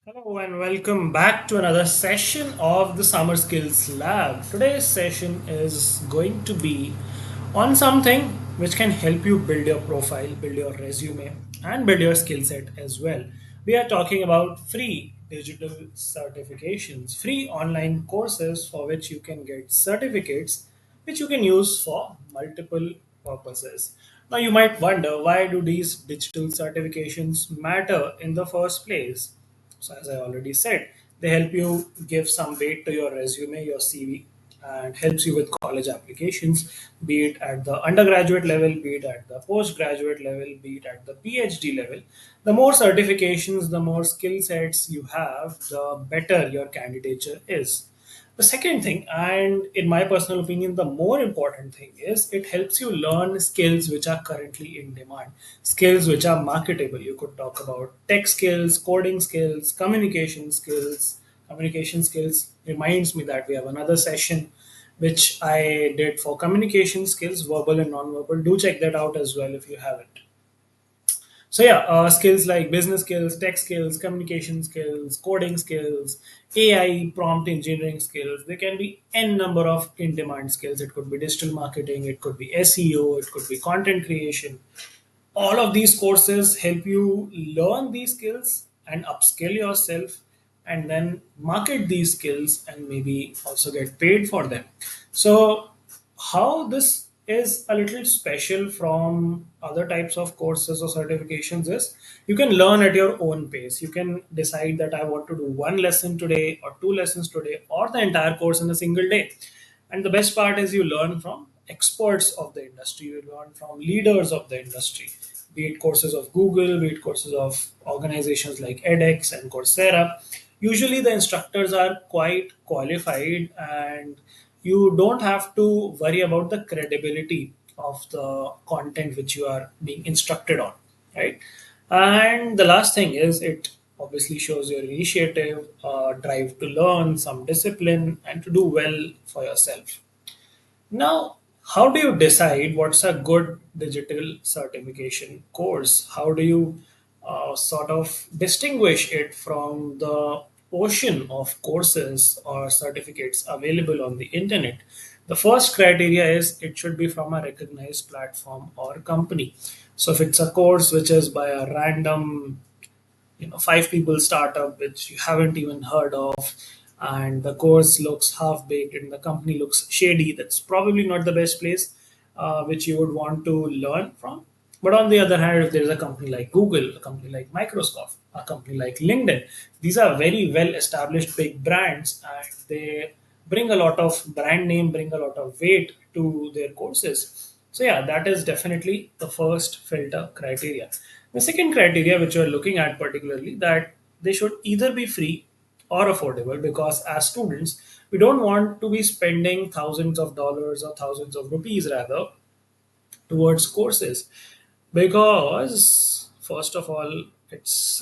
Hello and welcome back to another session of the Summer Skills Lab. Today's session is going to be on something which can help you build your profile, build your resume, and build your skill set as well. We are talking about free digital certifications, free online courses for which you can get certificates which you can use for multiple purposes. Now you might wonder, why do these digital certifications matter in the first place? So, as I already said, they help you give some weight to your resume, your CV, and helps you with college applications, be it at the undergraduate level, be it at the postgraduate level, be it at the PhD level. The more certifications, the more skill sets you have, the better your candidature is. The second thing, and in my personal opinion, the more important thing is it helps you learn skills which are currently in demand, skills which are marketable. You could talk about tech skills, coding skills, communication skills. Communication skills reminds me that we have another session which I did for communication skills, verbal and non-verbal. Do check that out as well if you haven't. So yeah, skills like business skills, tech skills, communication skills, coding skills, AI, prompt engineering skills. There can be n number of in-demand skills. It could be digital marketing, it could be SEO, it could be content creation. All of these courses help you learn these skills and upskill yourself, and then market these skills and maybe also get paid for them. So how this is a little special from other types of courses or certifications is you can learn at your own pace. You can decide that I want to do one lesson today or two lessons today or the entire course in a single day. And the best part is you learn from experts of the industry, you learn from leaders of the industry, be it courses of Google, be it courses of organizations like edX and Coursera. Usually the instructors are quite qualified, and you don't have to worry about the credibility of the content which you are being instructed on, right? And the last thing is it obviously shows your initiative, drive to learn, some discipline, and to do well for yourself. Now, how do you decide what's a good digital certification course? How do you sort of distinguish it from the ocean of courses or certificates available on the internet? The first criteria is it should be from a recognized platform or company. So, if it's a course which is by a random five people startup which you haven't even heard of, and the course looks half baked and the company looks shady, that's probably not the best place which you would want to learn from. But on the other hand, if there's a company like Google, a company like Microsoft, a company like LinkedIn, these are very well established big brands, and they bring a lot of brand name, bring a lot of weight to their courses. So yeah, that is definitely the first filter criteria. The second criteria which we're looking at particularly, that they should either be free or affordable, because as students we don't want to be spending thousands of dollars or thousands of rupees rather towards courses, because first of all it's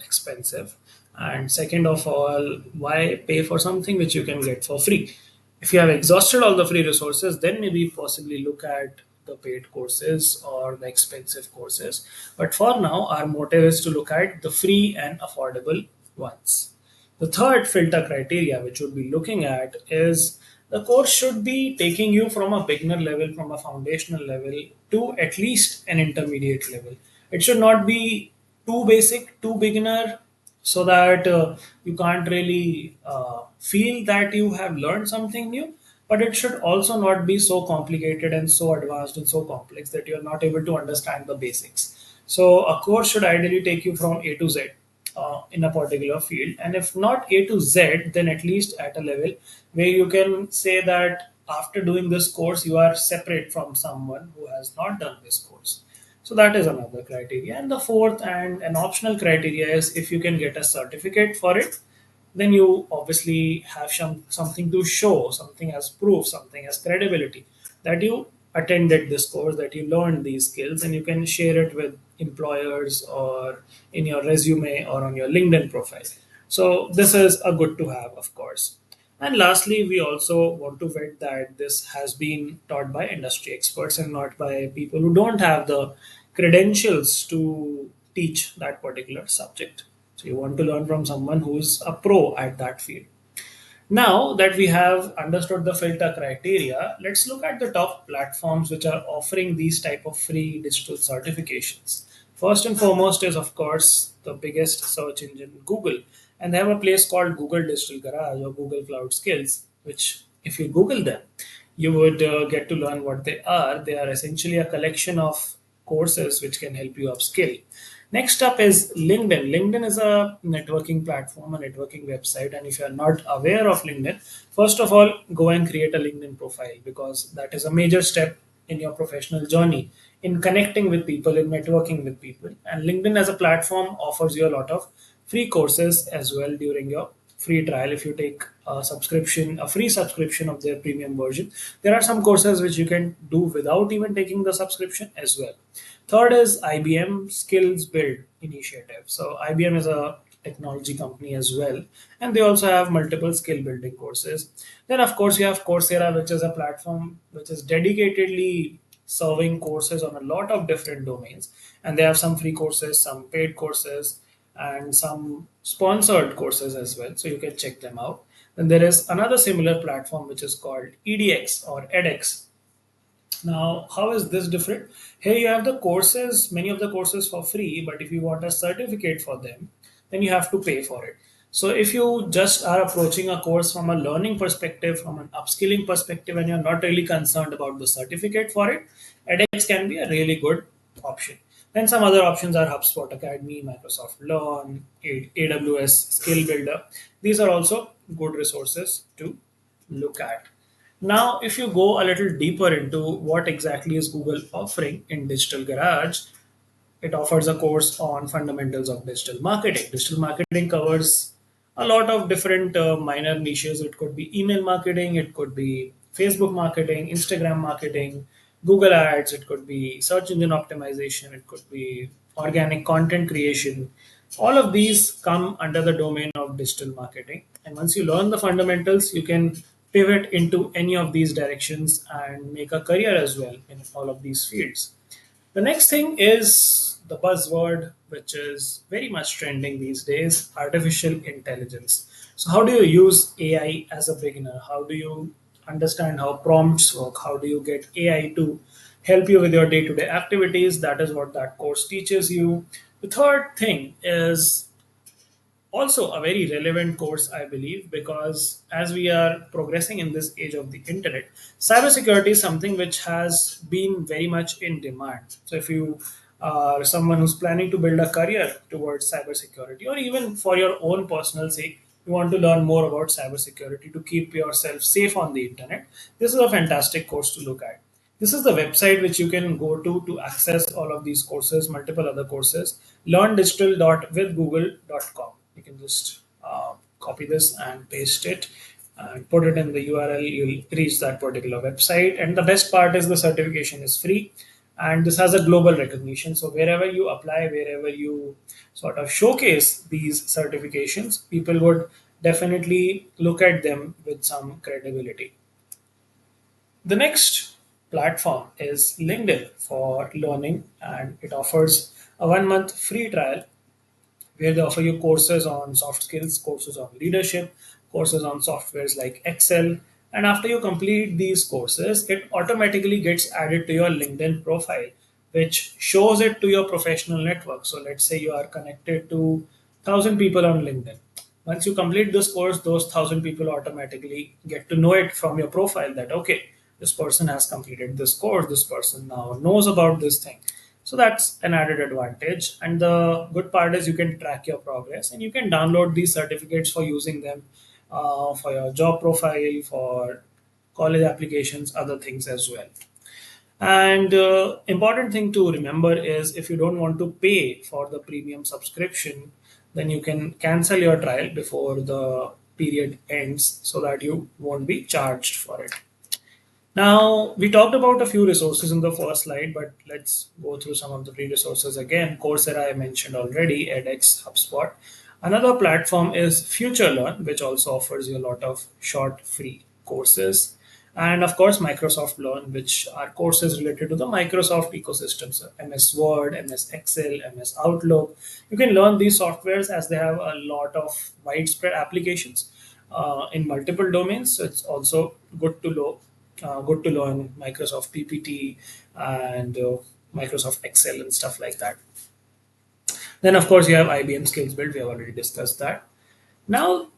expensive, and second of all, why pay for something which you can get for free? If you have exhausted all the free resources, then maybe possibly look at the paid courses or the expensive courses. But for now, our motive is to look at the free and affordable ones. The third filter criteria which we'll be looking at is the course should be taking you from a beginner level, from a foundational level, to at least an intermediate level. It should not be too basic, too beginner, so that you can't really feel that you have learned something new. But it should also not be so complicated and so advanced and so complex that you're not able to understand the basics. So a course should ideally take you from A to Z in a particular field, and if not A to Z, then at least at a level where you can say that after doing this course you are separate from someone who has not done this course. So that is another criteria. And the fourth and an optional criteria is if you can get a certificate for it, then you obviously have something to show, something as proof, something as credibility that you attended this course, that you learned these skills, and you can share it with employers or in your resume or on your LinkedIn profile. So this is a good to have, of course. And lastly, we also want to vet that this has been taught by industry experts and not by people who don't have the credentials to teach that particular subject. So you want to learn from someone who's a pro at that field. Now that we have understood the filter criteria, let's look at the top platforms which are offering these type of free digital certifications. First and foremost is of course the biggest search engine, Google, and they have a place called Google Digital Garage or Google Cloud Skills, which if you Google them, you would get to learn what they are. They are essentially a collection of courses which can help you upskill. Next up is LinkedIn. LinkedIn is a networking platform, a networking website. And if you are not aware of LinkedIn, first of all, go and create a LinkedIn profile because that is a major step in your professional journey in connecting with people, in networking with people. And LinkedIn as a platform offers you a lot of free courses as well during your free trial. If you take a subscription, a free subscription of their premium version, there are some courses which you can do without even taking the subscription as well. Third is IBM Skills Build Initiative. So IBM is a technology company as well, and they also have multiple skill building courses. Then of course you have Coursera, which is a platform which is dedicatedly serving courses on a lot of different domains, and they have some free courses, some paid courses, and some sponsored courses as well. So you can check them out. Then there is another similar platform which is called EDX or edX. Now, how is this different? Here you have the courses, many of the courses for free, but if you want a certificate for them, then you have to pay for it. So if you just are approaching a course from a learning perspective, from an upskilling perspective, and you're not really concerned about the certificate for it, edX can be a really good option. Then some other options are HubSpot Academy, Microsoft Learn, AWS Skill Builder. These are also good resources to look at. Now, if you go a little deeper into what exactly is Google offering in Digital Garage, it offers a course on fundamentals of digital marketing. Digital marketing covers a lot of different minor niches. It could be email marketing, it could be Facebook marketing, Instagram marketing, Google Ads, it could be search engine optimization, it could be organic content creation. All of these come under the domain of digital marketing. And once you learn the fundamentals, you can pivot into any of these directions and make a career as well in all of these fields. The next thing is the buzzword, which is very much trending these days, artificial intelligence. So, how do you use AI as a beginner? How do you understand how prompts work? How do you get AI to help you with your day to day activities? That is what that course teaches you. The third thing is also a very relevant course, I believe, because as we are progressing in this age of the internet, cybersecurity is something which has been very much in demand. So, if you are someone who's planning to build a career towards cybersecurity, or even for your own personal sake, you want to learn more about cybersecurity to keep yourself safe on the internet, this is a fantastic course to look at. This is the website which you can go to access all of these courses, multiple other courses. Learndigital.withgoogle.com. You can just copy this and paste it and put it in the URL. You'll reach that particular website. And the best part is the certification is free. And this has a global recognition. So wherever you apply, wherever you sort of showcase these certifications, people would definitely look at them with some credibility. The next platform is LinkedIn for learning, and it offers a 1 month free trial where they offer you courses on soft skills, courses on leadership, courses on softwares like Excel. And after you complete these courses, it automatically gets added to your LinkedIn profile, which shows it to your professional network. So let's say you are connected to 1,000 people on LinkedIn. Once you complete this course, those 1,000 people automatically get to know it from your profile that, okay, this person has completed this course, this person now knows about this thing. So that's an added advantage. And the good part is you can track your progress and you can download these certificates for using them for your job profile, for college applications, other things as well. And important thing to remember is if you don't want to pay for the premium subscription, then you can cancel your trial before the period ends so that you won't be charged for it. Now, we talked about a few resources in the first slide, but let's go through some of the free resources again. Coursera, I mentioned already, edX, HubSpot. Another platform is FutureLearn, which also offers you a lot of short free courses. And of course, Microsoft Learn, which are courses related to the Microsoft ecosystem. So MS Word, MS Excel, MS Outlook. You can learn these softwares as they have a lot of widespread applications in multiple domains. So it's also good to learn Microsoft PPT and Microsoft Excel and stuff like that. Then, of course, you have IBM Skills Build. We have already discussed that. Now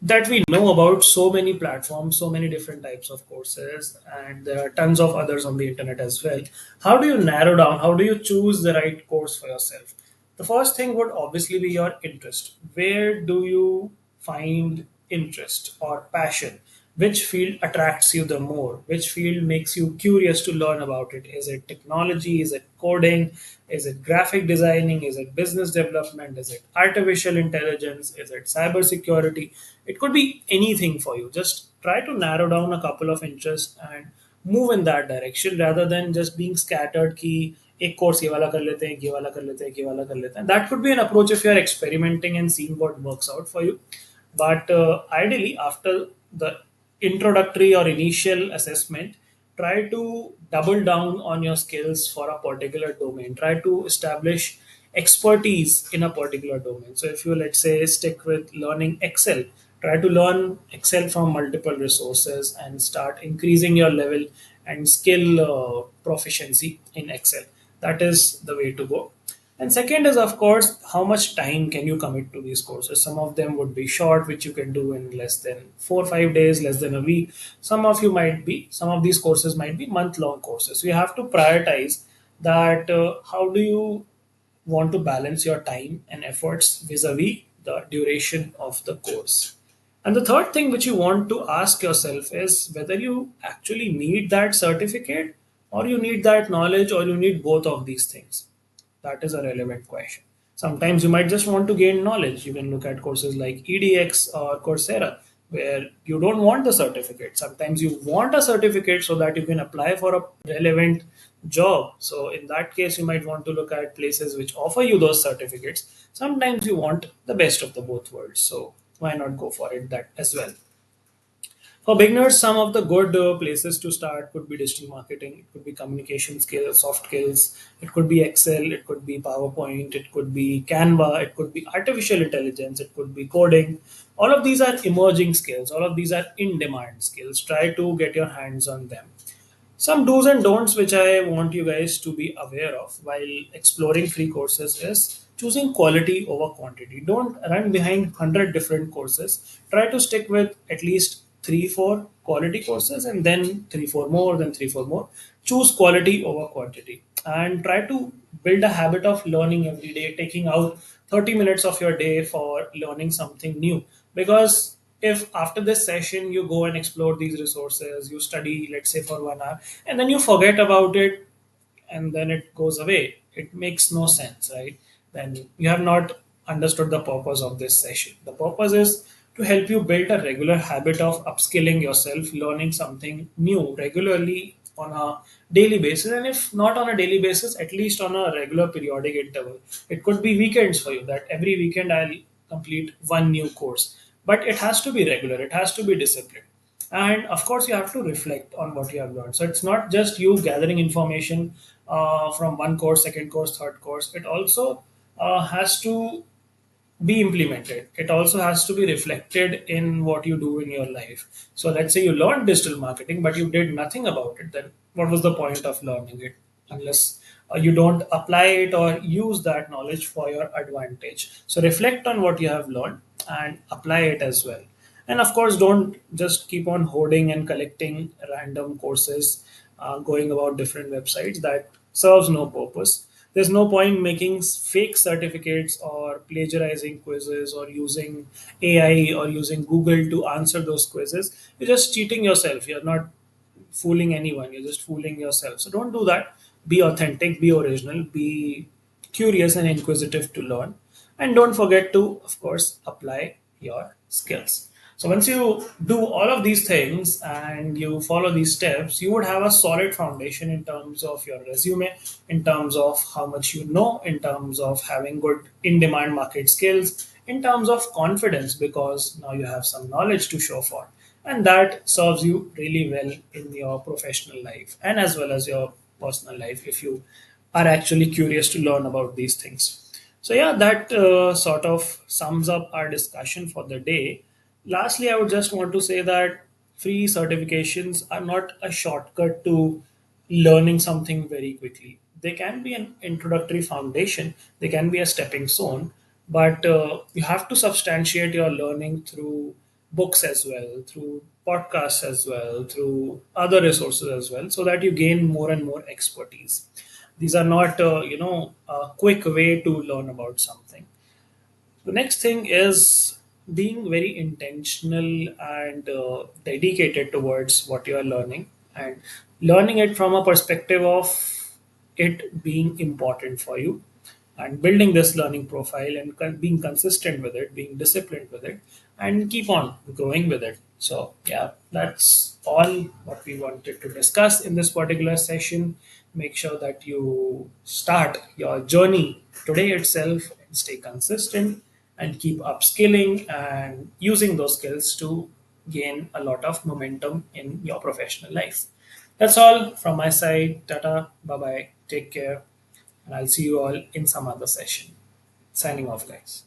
that we know about so many platforms, so many different types of courses, and there are tons of others on the internet as well, how do you narrow down? How do you choose the right course for yourself? The first thing would obviously be your interest. Where do you find interest or passion? Which field attracts you the more? Which field makes you curious to learn about it? Is it technology? Is it coding? Is it graphic designing? Is it business development? Is it artificial intelligence? Is it cybersecurity? It could be anything for you. Just try to narrow down a couple of interests and move in that direction rather than just being scattered कि एक course ये वाला कर लेते हैं ये वाला कर लेते हैं ये वाला कर लेते हैं. That could be an approach if you are experimenting and seeing what works out for you. But ideally, after the introductory or initial assessment, try to double down on your skills for a particular domain. Try to establish expertise in a particular domain. So, if you, let's say, stick with learning Excel, try to learn Excel from multiple resources and start increasing your level and skill proficiency in Excel. That is the way to go. And second is, of course, how much time can you commit to these courses? Some of them would be short, which you can do in less than 4 or 5 days, less than a week. Some of these courses might be month-long courses. So you have to prioritize that. How do you want to balance your time and efforts vis-a-vis the duration of the course? And the third thing which you want to ask yourself is whether you actually need that certificate or you need that knowledge or you need both of these things. That is a relevant question. Sometimes you might just want to gain knowledge. You can look at courses like EDX or Coursera, where you don't want the certificate. Sometimes you want a certificate so that you can apply for a relevant job. So, in that case, you might want to look at places which offer you those certificates. Sometimes you want the best of the both worlds. So, why not go for it that as well? For beginners, some of the good places to start could be digital marketing, it could be communication skills, soft skills, it could be Excel, it could be PowerPoint, it could be Canva, it could be artificial intelligence, it could be coding. All of these are emerging skills, all of these are in demand skills. Try to get your hands on them. Some do's and don'ts which I want you guys to be aware of while exploring free courses is choosing quality over quantity. Don't run behind 100 different courses. Try to stick with at least 3 4 quality courses and then 3 4 more, then 3 4 more. Choose quality over quantity and try to build a habit of learning every day, taking out 30 minutes of your day for learning something new. Because if after this session you go and explore these resources, you study, let's say, for 1 hour, and then you forget about it and then it goes away, it makes no sense, right? Then you have not understood the purpose of this session. The purpose is to help you build a regular habit of upskilling yourself, learning something new regularly on a daily basis, and if not on a daily basis, at least on a regular periodic interval. It could be weekends for you, that every weekend I'll complete one new course, but it has to be regular, it has to be disciplined. And of course, you have to reflect on what you have learned. So it's not just you gathering information from one course, second course, third course. It also has to be implemented. It also has to be reflected in what you do in your life. So let's say you learned digital marketing, but you did nothing about it. Then what was the point of learning it unless you don't apply it or use that knowledge for your advantage? So reflect on what you have learned and apply it as well. And of course, don't just keep on hoarding and collecting random courses, going about different websites. That serves no purpose. There's no point making fake certificates or plagiarizing quizzes or using AI or using Google to answer those quizzes. You're just cheating yourself. You're not fooling anyone, you're just fooling yourself. So don't do that. Be authentic, be original, be curious and inquisitive to learn, and don't forget to, of course, apply your skills. So once you do all of these things and you follow these steps, you would have a solid foundation in terms of your resume, in terms of how much you know, in terms of having good in demand market skills, in terms of confidence, because now you have some knowledge to show for. and that serves you really well in your professional life and as well as your personal life if you are actually curious to learn about these things. So yeah, that sort of sums up our discussion for the day. Lastly, I would just want to say that free certifications are not a shortcut to learning something very quickly. They can be an introductory foundation, they can be a stepping stone, but you have to substantiate your learning through books as well, through podcasts as well, through other resources as well, so that you gain more and more expertise. These are not, a quick way to learn about something. The next thing is being very intentional and dedicated towards what you are learning, and learning it from a perspective of it being important for you, and building this learning profile and being consistent with it, being disciplined with it, and keep on growing with it. So, yeah, that's all what we wanted to discuss in this particular session. Make sure that you start your journey today itself and stay consistent and keep upskilling and using those skills to gain a lot of momentum in your professional life. That's all from my side. Tata, bye bye, take care, and I'll see you all in some other session. Signing off, guys.